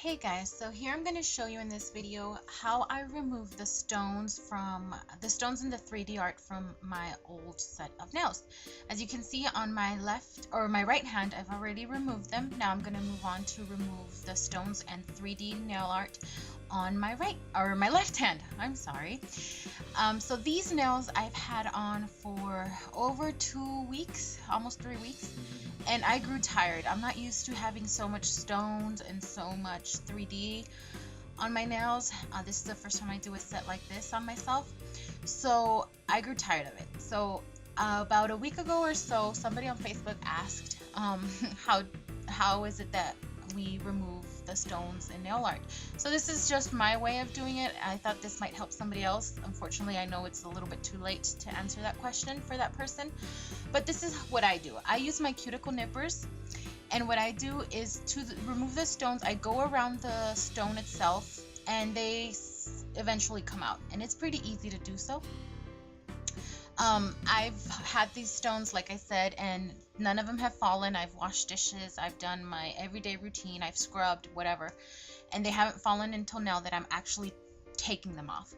Hey guys, so here I'm going to show you in this video how I remove the stones in the 3D art from my old set of nails. As you can see on my left or my right hand, I've already removed them. Now I'm going to move on to remove the stones and 3D nail art on my my left hand. I'm sorry. So these nails I've had on for over 2 weeks, almost 3 weeks. And I grew tired. I'm not used to having so much stones and so much 3D on my nails. This is the first time I do a set like this on myself. So I grew tired of it. So about a week ago or so, somebody on Facebook asked how is it that we remove the stones in nail art. So this is just my way of doing it. I thought this might help somebody else. Unfortunately, I know it's a little bit too late to answer that question for that person, but this is what I do. I use my cuticle nippers, and what I do is to remove the stones, I go around the stone itself and they eventually come out, and it's pretty easy to do so. I've had these stones, like I said, and none of them have fallen. I've washed dishes, I've done my everyday routine, I've scrubbed, whatever, and they haven't fallen until now that I'm actually taking them off.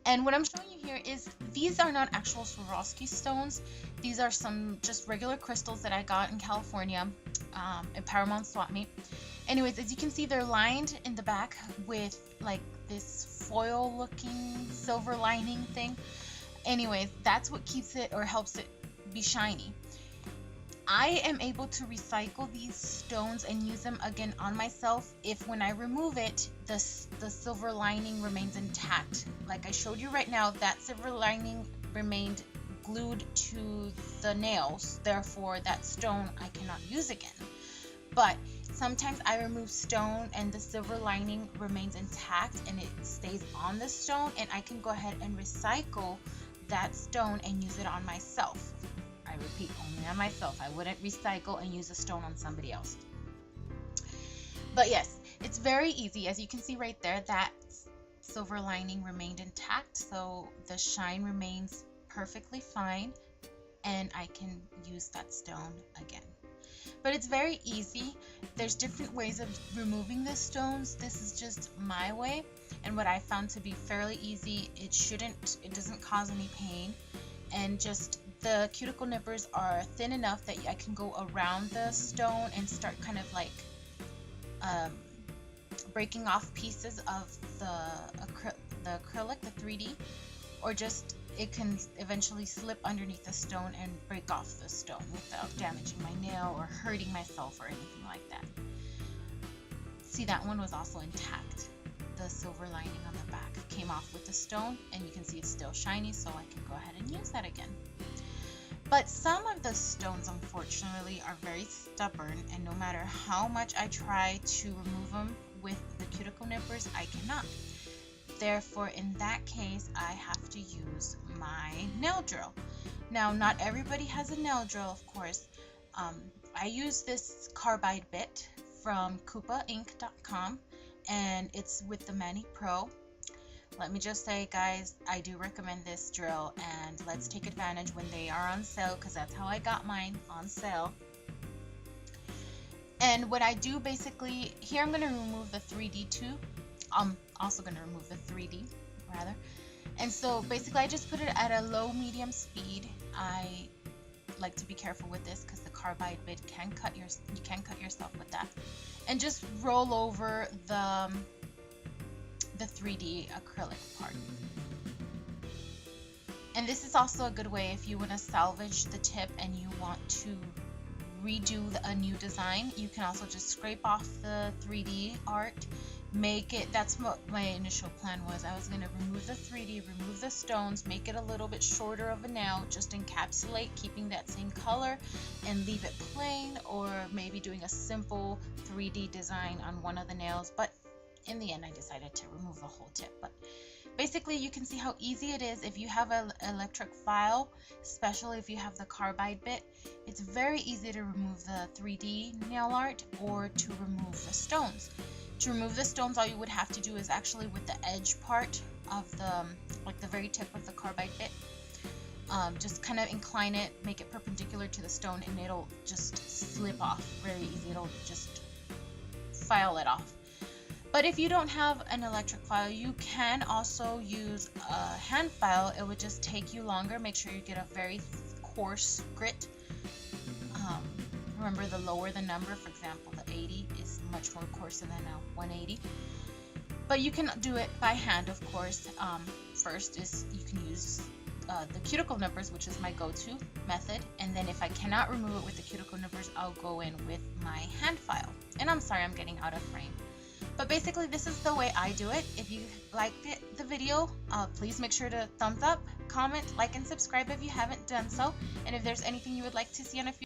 And what I'm showing you here is these are not actual Swarovski stones. These are some just regular crystals that I got in California at Paramount Swap Meet. Anyways, as you can see, they're lined in the back with like this foil looking silver lining thing. Anyways, that's what keeps it or helps it be shiny. I am able to recycle these stones and use them again on myself if when I remove it, the silver lining remains intact. Like I showed you right now, that silver lining remained glued to the nails, therefore that stone I cannot use again. But sometimes I remove stone and the silver lining remains intact and it stays on the stone, and I can go ahead and recycle that stone and use it on myself. I repeat, only on myself. I wouldn't recycle and use a stone on somebody else. But yes, it's very easy. As you can see right there, that silver lining remained intact, so the shine remains perfectly fine, and I can use that stone again. But it's very easy. There's different ways of removing the stones. This is just my way, and what I found to be fairly easy. It doesn't cause any pain, and just the cuticle nippers are thin enough that I can go around the stone and start kind of like breaking off pieces of the acrylic, the 3D, or just it can eventually slip underneath the stone and break off the stone without damaging my nail or hurting myself or anything like that. See, that one was also intact. The silver lining on the back came off with the stone, and you can see it's still shiny, so I can go ahead and use that again. But some of the stones, unfortunately, are very stubborn, and no matter how much I try to remove them with the cuticle nippers, I cannot. Therefore, in that case, I have to use my nail drill. Now, not everybody has a nail drill, of course. I use this carbide bit from koopainc.com, and it's with the Mani Pro. Let me just say, guys, I do recommend this drill, and let's take advantage when they are on sale, because that's how I got mine, on sale. And what I do basically, here I'm going to remove the 3D too. I'm also going to remove the 3D, rather. And so basically I just put it at a low medium speed. I like to be careful with this because the carbide bit you can cut yourself with that. And just roll over the 3D acrylic part. And this is also a good way if you want to salvage the tip and you want to redo a new design. You can also just scrape off the 3D art, make it, that's what my initial plan was. I was going to remove the 3D, remove the stones, make it a little bit shorter of a nail, just encapsulate, keeping that same color, and leave it plain, or maybe doing a simple 3D design on one of the nails. But in the end, I decided to remove the whole tip. But basically, you can see how easy it is if you have an electric file, especially if you have the carbide bit. It's very easy to remove the 3D nail art or to remove the stones. To remove the stones, all you would have to do is actually with the edge part of the very tip of the carbide bit, just kind of incline it, make it perpendicular to the stone, and it'll just slip off very easy. It'll just file it off. But if you don't have an electric file, you can also use a hand file. It would just take you longer. Make sure you get a very coarse grit. Remember, the lower the number, for example, the 80 is much more coarser than a 180. But you can do it by hand, of course. First is you can use the cuticle nippers, which is my go-to method, and then if I cannot remove it with the cuticle nippers, I'll go in with my hand file. And I'm sorry, I'm getting out of frame. But basically, this is the way I do it. If you liked the video, please make sure to thumbs up, comment, like, and subscribe if you haven't done so. And if there's anything you would like to see in a future